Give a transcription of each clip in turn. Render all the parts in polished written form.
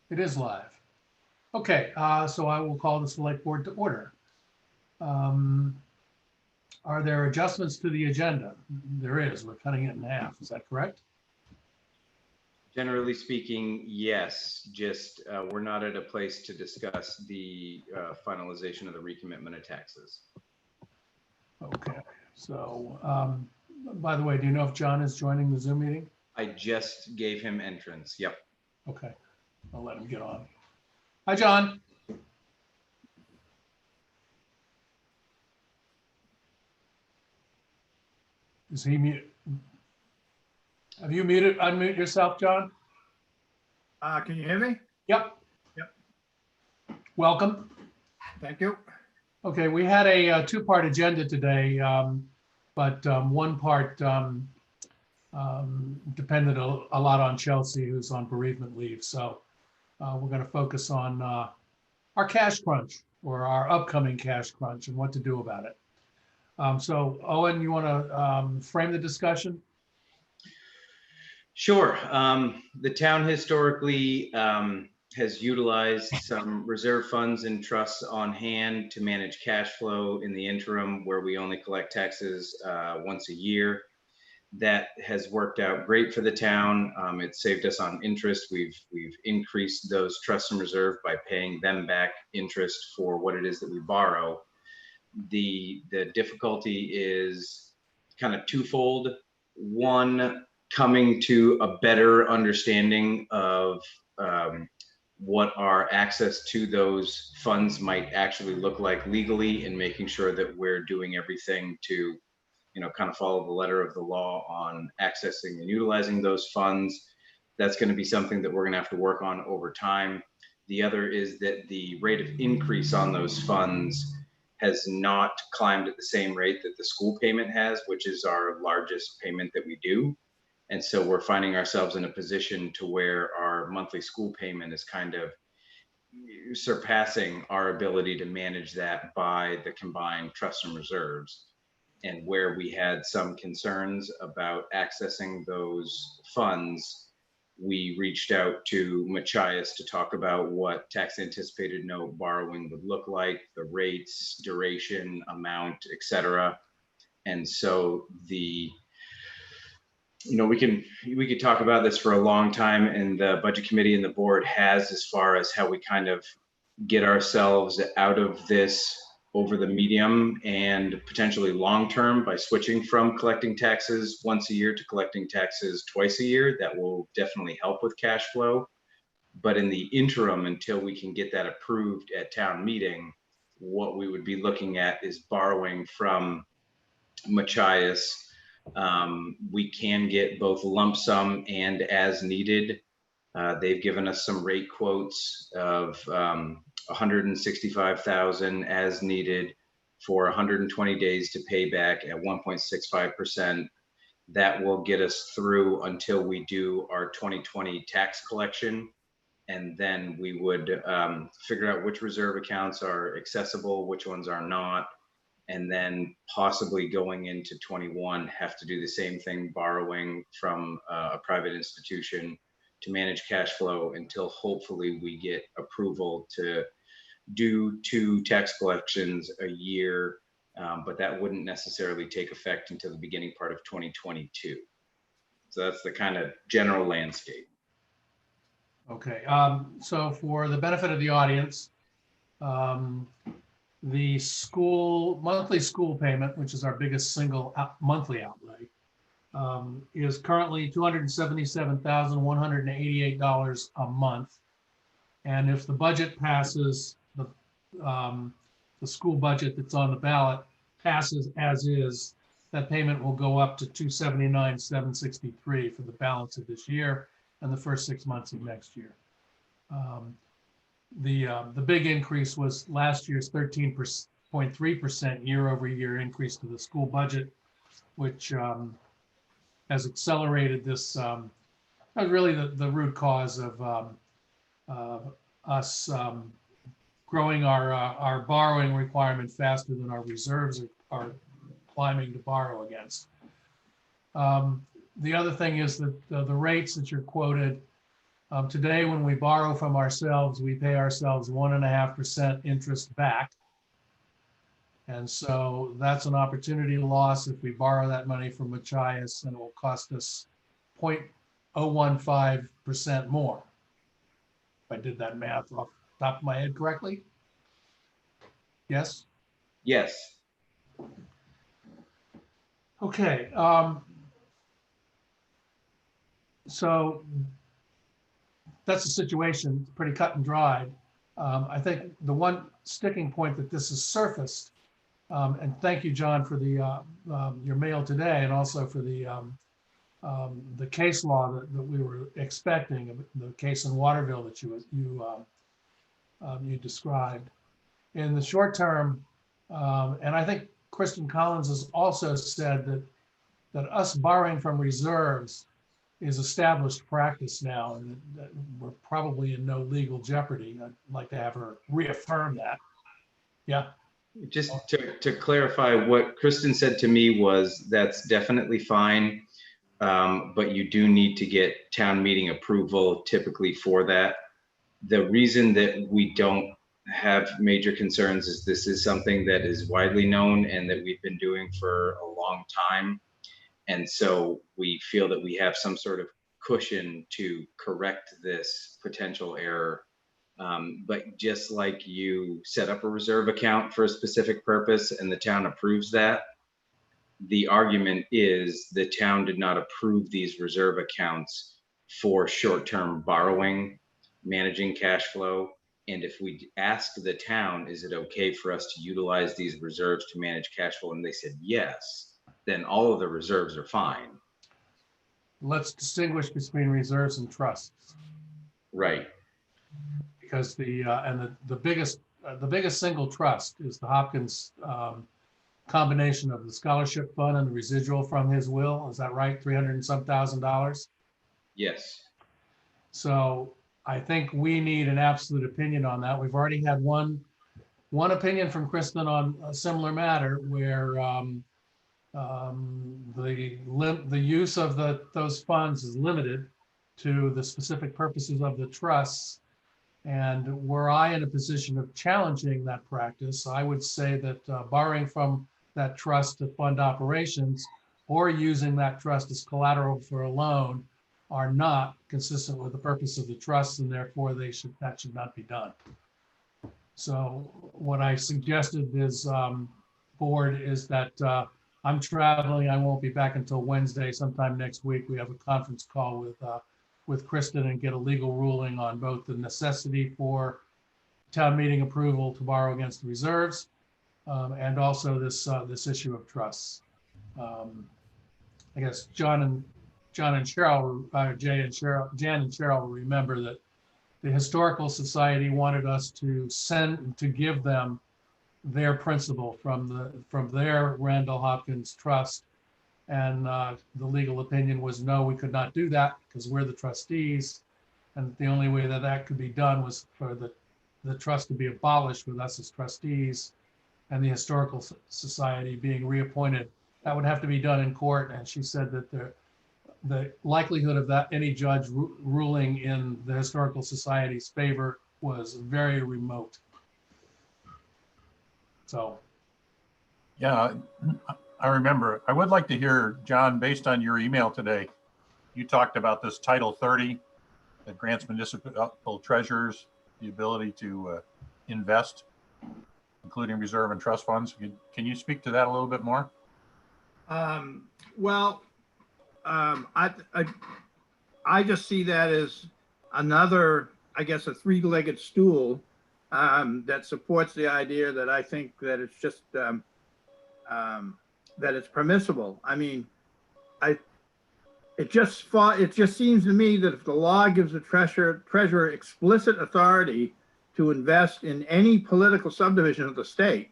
It is live. Okay, so I will call the select board to order. Um, Are there adjustments to the agenda? There is. We're cutting it in half. Is that correct? Generally speaking, yes, just we're not at a place to discuss the finalization of the recommitment of taxes. Okay, so by the way, do you know if John is joining the Zoom meeting? I just gave him entrance. Yep. Okay, I'll let him get on. Hi, John. Is he mute? Have you muted, unmute yourself, John? Can you hear me? Yep. Yep. Welcome. Thank you. Okay, we had a two-part agenda today, but one part depended a lot on Chelsea, who's on bereavement leave. So we're going to focus on our cash crunch or our upcoming cash crunch and what to do about it. So Owen, you want to frame the discussion? Sure. The town historically has utilized some reserve funds and trusts on hand to manage cash flow in the interim where we only collect taxes once a year. That has worked out great for the town. It saved us on interest. We've increased those trusts and reserve by paying them back interest for what it is that we borrow. The difficulty is kind of twofold. One, coming to a better understanding of what our access to those funds might actually look like legally, and making sure that we're doing everything to, kind of follow the letter of the law on accessing and utilizing those funds. That's going to be something that we're going to have to work on over time. The other is that the rate of increase on those funds has not climbed at the same rate that the school payment has, which is our largest payment that we do. And so we're finding ourselves in a position to where our monthly school payment is kind of surpassing our ability to manage that by the combined trusts and reserves. And where we had some concerns about accessing those funds, we reached out to Machias to talk about what tax anticipated note borrowing would look like, the rates, duration, amount, et cetera. And so we could talk about this for a long time, and the budget committee and the board has, as far as how we kind of get ourselves out of this over the medium and potentially long term by switching from collecting taxes once a year to collecting taxes twice a year. That will definitely help with cash flow. But in the interim, until we can get that approved at town meeting, what we would be looking at is borrowing from Machias. We can get both lump sum and as needed. They've given us some rate quotes of 165,000 as needed for 120 days to pay back at 1.65%. That will get us through until we do our 2020 tax collection. And then we would figure out which reserve accounts are accessible, which ones are not. And then possibly going into 21, have to do the same thing, borrowing from a private institution to manage cash flow until hopefully we get approval to do 2 tax collections a year, but that wouldn't necessarily take effect until the beginning part of 2022. So that's the kind of general landscape. Okay, so for the benefit of the audience, the monthly school payment, which is our biggest single monthly outlay, is currently $277,188 a month. And if the budget passes, the school budget that's on the ballot passes as is, that payment will go up to $279,763 for the balance of this year and the first 6 months of next year. The big increase was last year's 13.3% year-over-year increase to the school budget, which has accelerated this. Really, the root cause of us growing our borrowing requirement faster than our reserves are climbing to borrow against. The other thing is that the rates that you're quoted Today, when we borrow from ourselves, we pay ourselves 1.5% interest back. And so that's an opportunity loss if we borrow that money from Machias, and it will cost us 0.015% more. If I did that math off the top of my head correctly? Yes? Yes. Okay. So that's the situation, pretty cut and dried. I think the one sticking point that this has surfaced, and thank you, John, for the your mail today, and also for the case law that we were expecting, the case in Waterville that you described. In the short term, and I think Kristen Collins has also said that us borrowing from reserves is established practice now, and that we're probably in no legal jeopardy. I'd like to have her reaffirm that. Yeah. Just to clarify, what Kristen said to me was that's definitely fine, but you do need to get town meeting approval typically for that. The reason that we don't have major concerns is this is something that is widely known and that we've been doing for a long time. And so we feel that we have some sort of cushion to correct this potential error. But just like you set up a reserve account for a specific purpose and the town approves that, the argument is the town did not approve these reserve accounts for short-term borrowing, managing cash flow. And if we ask the town, is it okay for us to utilize these reserves to manage cash flow? And they said yes, then all of the reserves are fine. Let's distinguish between reserves and trusts, Right. because the biggest single trust is the Hopkins combination of the scholarship fund and the residual from his will. Is that right? 300 and some $1,000. Yes. So I think we need an absolute opinion on that. We've already had one opinion from Kristen on a similar matter where the use of those funds is limited to the specific purposes of the trusts. And were I in a position of challenging that practice, I would say that borrowing from that trust to fund operations or using that trust as collateral for a loan are not consistent with the purpose of the trust, and therefore that should not be done. So what I suggested is, board, is that I'm traveling. I won't be back until Wednesday, sometime next week. We have a conference call with Kristen and get a legal ruling on both the necessity for town meeting approval to borrow against the reserves, and also this issue of trusts. I guess Jan and Cheryl, Jan and Cheryl will remember that the Historical Society wanted us to give them their principal from their Randall Hopkins Trust. And the legal opinion was no, we could not do that because we're the trustees. And the only way that could be done was for the trust to be abolished with us as trustees and the Historical Society being reappointed. That would have to be done in court. And she said that the likelihood of that any judge ruling in the Historical Society's favor was very remote. So. Yeah, I remember. I would like to hear, John, based on your email today, you talked about this Title 30 that grants municipal treasurers the ability to invest, including reserve and trust funds. Can you speak to that a little bit more? I just see that as another, I guess, a three-legged stool that supports the idea that I think that it's just that it's permissible. I mean, it just seems to me that if the law gives the treasurer explicit authority to invest in any political subdivision of the state,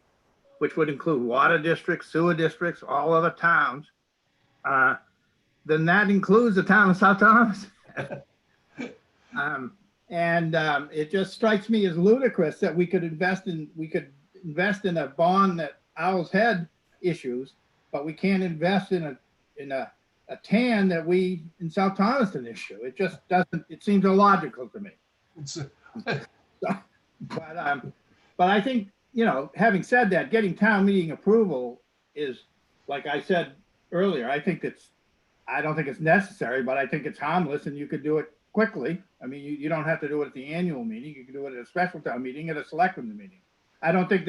which would include water districts, sewer districts, all other towns, then that includes the town of South Thomas. It just strikes me as ludicrous that we could invest in a bond that Owl's Head issues, but we can't invest in a TAN that we in South Thomaston issue. It just doesn't, it seems illogical to me. It's, But I think, you know, having said that, getting town meeting approval is, like I said earlier, I don't think it's necessary, but I think it's harmless and you could do it quickly. I mean, you don't have to do it at the annual meeting. You can do it at a special town meeting, at a selectmen's meeting. I don't think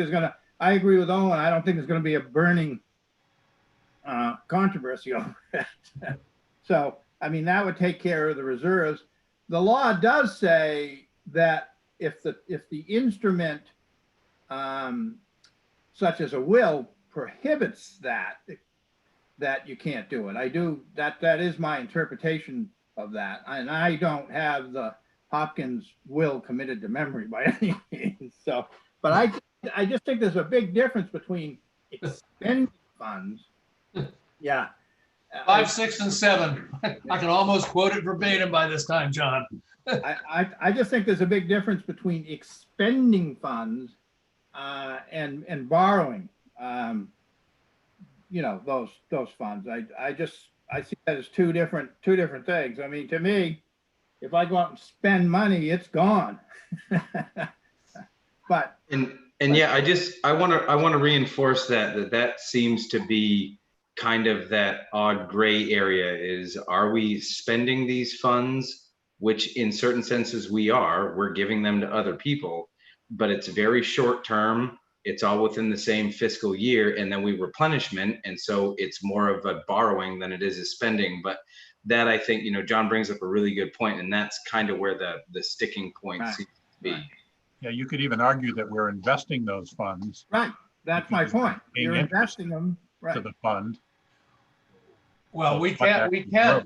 I agree with Owen. I don't think there's gonna be a burning controversy over it. So, I mean, that would take care of the reserves. The law does say that if the instrument, such as a will, prohibits that you can't do it. That is my interpretation of that. And I don't have the Hopkins will committed to memory by any means. So, but I just think there's a big difference between expending funds. Yeah. 5, 6, and 7. I can almost quote it verbatim by this time, John. I just think there's a big difference between expending funds and borrowing, you know, those funds. I see that as two different things. I mean, to me, if I go out and spend money, it's gone. But yeah, I want to reinforce that seems to be kind of that odd gray area. Is, are we spending these funds, which in certain senses we're giving them to other people, but it's very short term. It's all within the same fiscal year, and then we replenishment. And so it's more of a borrowing than it is a spending. But that, I think, you know, John brings up a really good point, and that's kind of where the sticking point seems to be. Right. Yeah, you could even argue that we're investing those funds right, that's my point. You're investing them, to right? the fund. Well, we can invest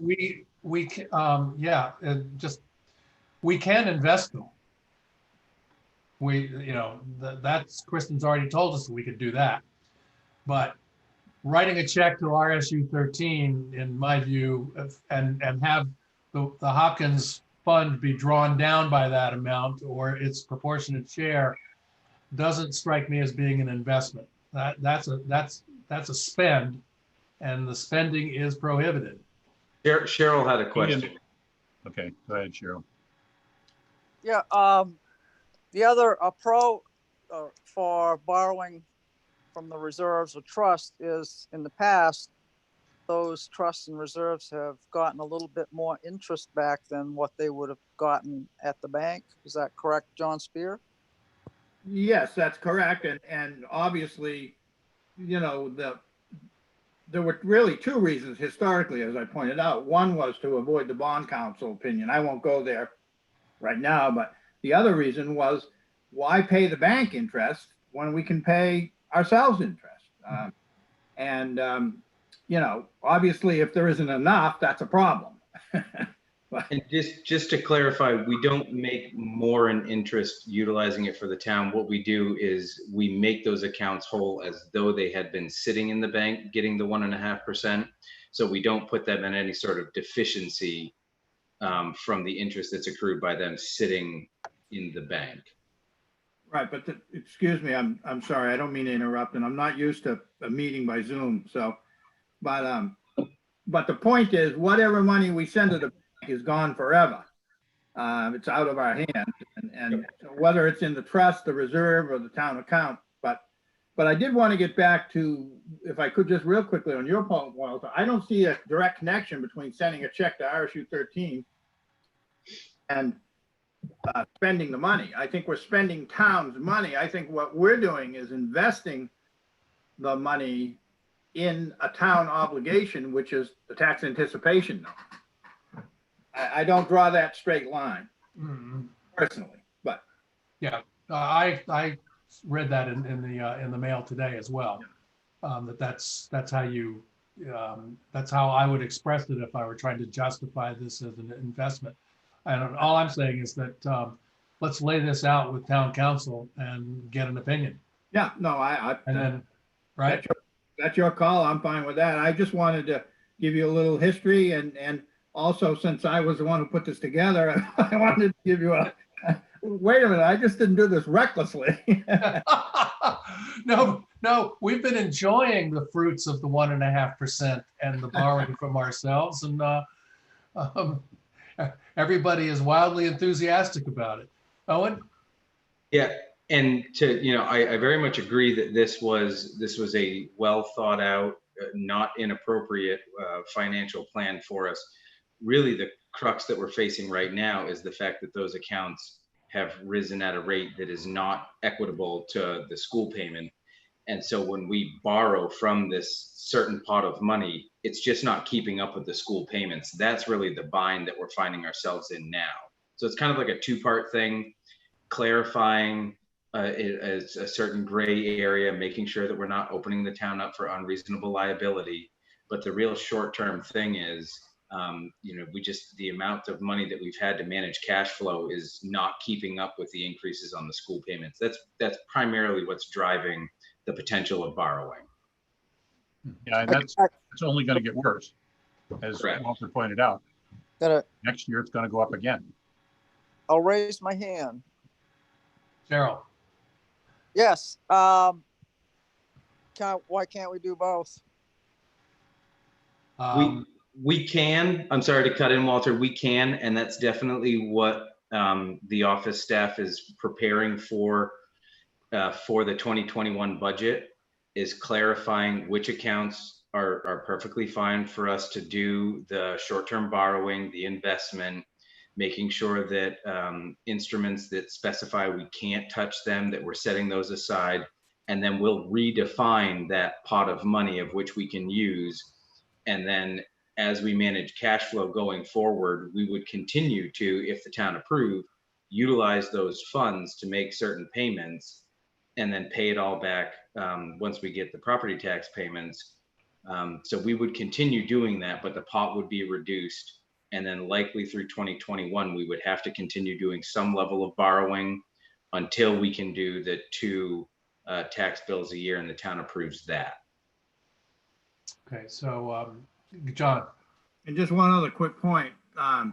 them. That's, Kristen's already told us that we could do that. But writing a check to RSU 13, in my view, and have the Hopkins fund be drawn down by that amount or its proportionate share doesn't strike me as being an investment. That's a spend, and the spending is prohibited. Cheryl had a question. Okay, go ahead, Cheryl. Yeah, the other pro for borrowing from the reserves or trust is, in the past, those trusts and reserves have gotten a little bit more interest back than what they would have gotten at the bank. Is that correct, John Spear? Yes, that's correct. And obviously, you know, there were really two reasons historically, as I pointed out. One was to avoid the bond council opinion. I won't go there right now, but the other reason was, why pay the bank interest when we can pay ourselves interest? You know, obviously, if there isn't enough, that's a problem. And just to clarify, we don't make more in interest utilizing it for the town. What we do is we make those accounts whole as though they had been sitting in the bank, getting the 1.5%. So we don't put them in any sort of deficiency from the interest that's accrued by them sitting in the bank. Right, but excuse me, I'm sorry, I don't mean to interrupt, and I'm not used to a meeting by Zoom. So, but the point is, whatever money we send to the bank is gone forever. It's out of our hands, and whether it's in the trust, the reserve, or the town account. But I did want to get back to, if I could just real quickly on your point, Walter, I don't see a direct connection between sending a check to RSU 13 and spending the money. I think we're spending town's money. I think what we're doing is investing the money in a town obligation, which is the tax anticipation note. I don't draw that straight line personally, but Yeah, I read that in the mail today as well. That's how I would express it if I were trying to justify this as an investment. And all I'm saying is that let's lay this out with town council and get an opinion. yeah, no, And then, right? That's your call. I'm fine with that. I just wanted to give you a little history, and also, since I was the one who put this together, I wanted to give you wait a minute, I just didn't do this recklessly. No, No, we've been enjoying the fruits of the 1.5% and the borrowing from ourselves, and um, everybody is wildly enthusiastic about it. Owen? Yeah, and I very much agree that this was a well thought out, not inappropriate financial plan for us. Really, the crux that we're facing right now is the fact that those accounts have risen at a rate that is not equitable to the school payment. And so when we borrow from this certain pot of money, it's just not keeping up with the school payments. That's really the bind that we're finding ourselves in now. So it's kind of like a two-part thing, clarifying a certain gray area, making sure that we're not opening the town up for unreasonable liability. But the real short-term thing is, the amount of money that we've had to manage cash flow is not keeping up with the increases on the school payments. That's primarily what's driving the potential of borrowing. Yeah, and that's only going to get worse, as Correct. Walter pointed out. Gonna, Next year, it's going to go up again. I'll raise my hand. Cheryl? Yes. Why can't we do both? We can, I'm sorry to cut in, Walter, we can, and that's definitely what the office staff is preparing for the 2021 budget, is clarifying which accounts are perfectly fine for us to do the short-term borrowing, the investment, making sure that instruments that specify we can't touch them, that we're setting those aside, and then we'll redefine that pot of money of which we can use. And then as we manage cash flow going forward, we would continue to, if the town approved, utilize those funds to make certain payments and then pay it all back once we get the property tax payments. So we would continue doing that, but the pot would be reduced. And then likely through 2021, we would have to continue doing some level of borrowing until we can do the 2 tax bills a year and the town approves that. Okay, so John? And just one other quick point. I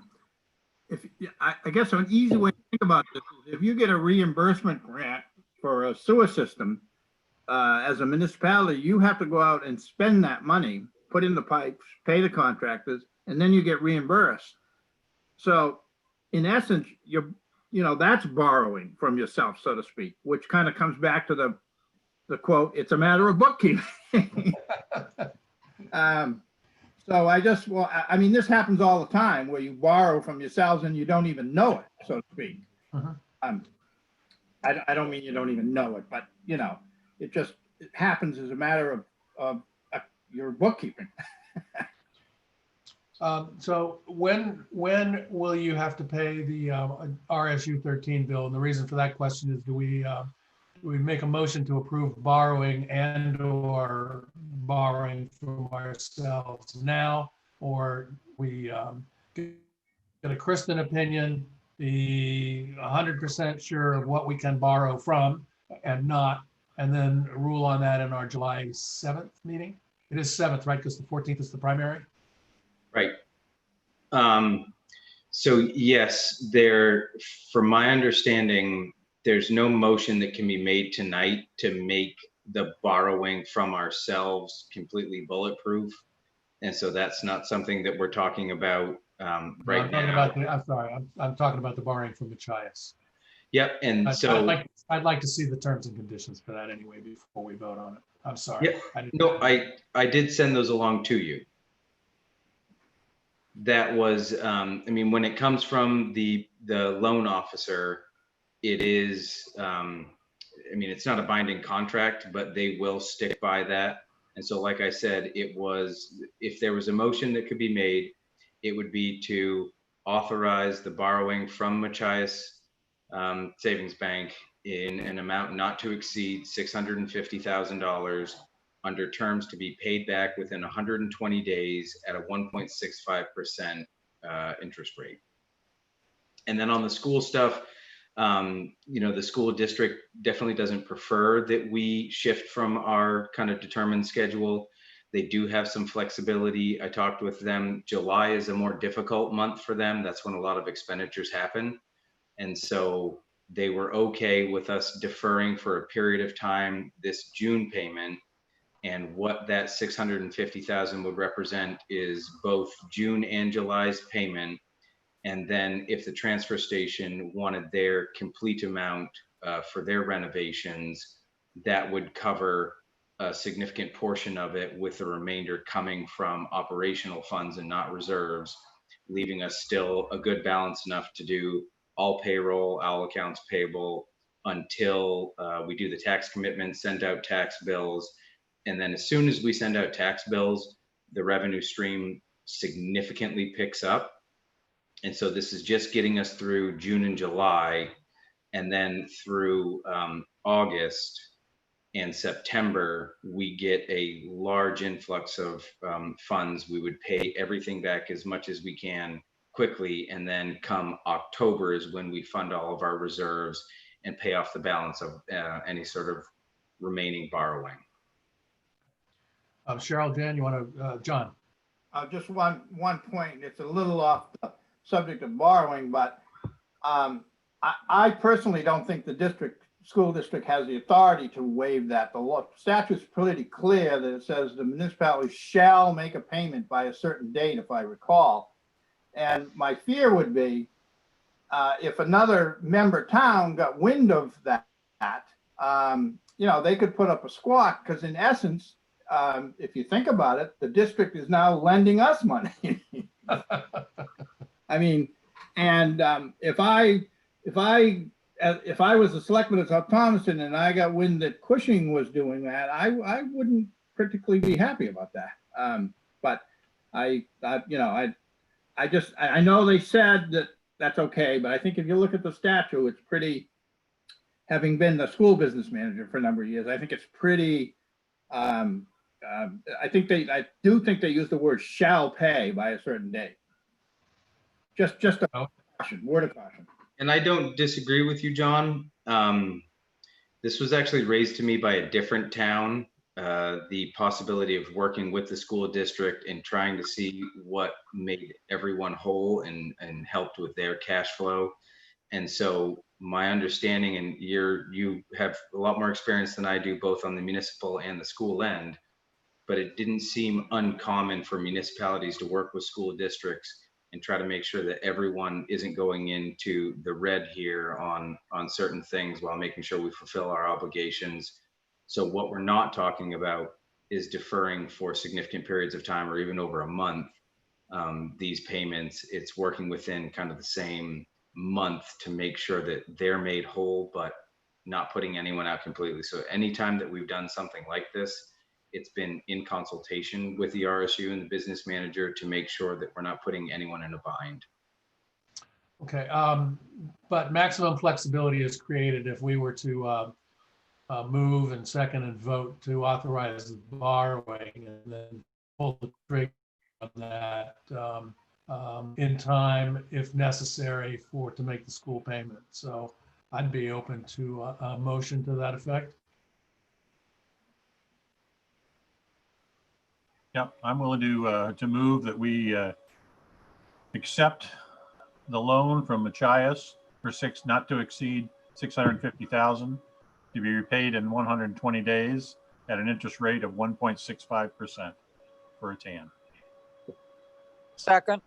guess an easy way to think about this is if you get a reimbursement grant for a sewer system, as a municipality, you have to go out and spend that money, put in the pipes, pay the contractors, and then you get reimbursed. So in essence, that's borrowing from yourself, so to speak, which kind of comes back to the quote, it's a matter of bookkeeping. So this happens all the time where you borrow from yourselves and you don't even know it, so to speak. Uh-huh. I don't mean you don't even know it, but it happens as a matter of your bookkeeping. So when will you have to pay the RSU 13 bill? And the reason for that question is, do we make a motion to approve borrowing and/or borrowing from ourselves now, or we get a Kristen opinion, be 100% sure of what we can borrow from and not, and then rule on that in our July 7th meeting? It is 7th, right? Because the 14th is the primary. Right. So yes, from my understanding, there's no motion that can be made tonight to make the borrowing from ourselves completely bulletproof. And so that's not something that we're talking about right now. I'm talking about the borrowing from Machias. Yep. And I'd like to see the terms and conditions for that anyway before we vote on it. I'm sorry. Yeah. I did send those along to you. That was, when it comes from the loan officer, it is, it's not a binding contract, but they will stick by that. And so, like I said, if there was a motion that could be made, it would be to authorize the borrowing from Machias Savings Bank in an amount not to exceed $650,000 under terms to be paid back within 120 days at a 1.65% interest rate. And then on the school stuff, the school district definitely doesn't prefer that we shift from our kind of determined schedule. They do have some flexibility. I talked with them. July is a more difficult month for them. That's when a lot of expenditures happen. And so they were okay with us deferring for a period of time this June payment. And what that 650,000 would represent is both June and July's payment. And then if the transfer station wanted their complete amount for their renovations, that would cover a significant portion of it, with the remainder coming from operational funds and not reserves, leaving us still a good balance enough to do all payroll, all accounts payable until we do the tax commitment, send out tax bills. And then as soon as we send out tax bills, the revenue stream significantly picks up. And so this is just getting us through June and July, and then through August and September, we get a large influx of funds. We would pay everything back as much as we can quickly. And then come October is when we fund all of our reserves and pay off the balance of any sort of remaining borrowing. Cheryl, Dan, you want to, John? Just one point. It's a little off the subject of borrowing, but I personally don't think the school district has the authority to waive that. The law statute's pretty clear that it says the municipality shall make a payment by a certain date, if I recall. And my fear would be if another member town got wind of that, they could put up a squawk, because in essence, if you think about it, the district is now lending us money. I mean, and if I was a selectman at South Thomaston and I got wind that Cushing was doing that, I wouldn't particularly be happy about that. But I know they said that that's okay, but I think if you look at the statute, it's pretty, having been the school business manager for a number of years, I think it's pretty, I do think they use the word shall pay by a certain date. Just a caution, word of caution. And I don't disagree with you, John. This was actually raised to me by a different town, the possibility of working with the school district and trying to see what made everyone whole and helped with their cash flow. And so my understanding, and you have a lot more experience than I do, both on the municipal and the school end, but it didn't seem uncommon for municipalities to work with school districts and try to make sure that everyone isn't going into the red here on certain things, while making sure we fulfill our obligations. So what we're not talking about is deferring for significant periods of time or even over a month these payments. It's working within kind of the same month to make sure that they're made whole, but not putting anyone out completely. So anytime that we've done something like this, it's been in consultation with the RSU and the business manager to make sure that we're not putting anyone in a bind. Okay, but maximum flexibility is created if we were to move and second and vote to authorize the borrowing, and then pull the trigger on that in time, if necessary, to make the school payment. So I'd be open to a motion to that effect. Yeah, I'm willing to move that we accept the loan from Machias for not to exceed 650,000 to be repaid in 120 days at an interest rate of 1.65% for a TAN. Second.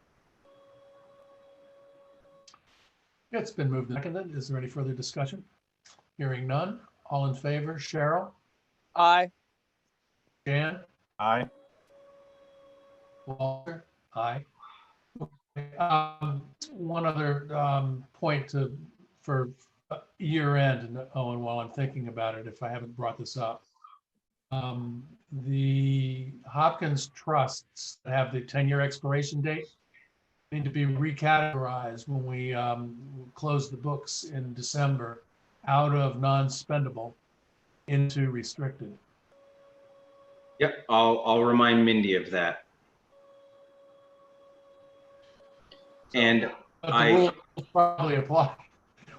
It's been moved and seconded. Is there any further discussion? Hearing none. All in favor, Cheryl? Aye. Jan? Aye. Walter? Aye. One other point for year end, and Owen, while I'm thinking about it, if I haven't brought this up, the Hopkins trusts that have the 10-year expiration date need to be recategorized when we close the books in December, out of non-spendable into restricted. Yep, I'll remind Mindy of that. And But the rules probably apply.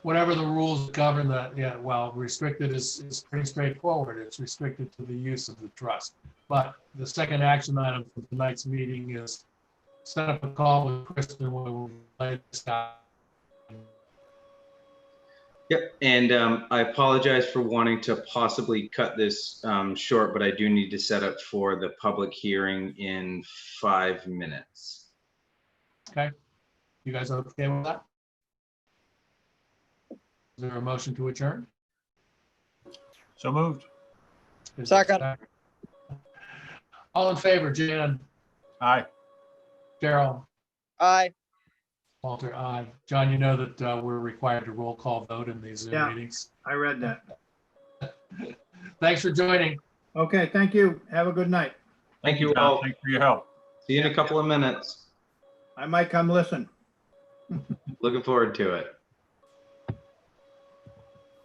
Whatever the rules govern that, yeah, well, restricted is pretty straightforward. It's restricted to the use of the trust. But the second action item for tonight's meeting is set up a call with Kristen where we'll lay this out. Yep, and I apologize for wanting to possibly cut this short, but I do need to set up for the public hearing in 5 minutes. You guys okay with that? Is there a motion to adjourn? So moved. Is there a Second. All in favor, Jan, Aye. Daryl, Aye. Walter, aye. John, you know that we're required to roll call vote in these Zoom Yeah. meetings. I read that. Thanks for joining. Okay, thank you. Have a good night. Thank you John. all. Thanks for your help. See you in a couple of minutes. I might come listen. Looking forward to it.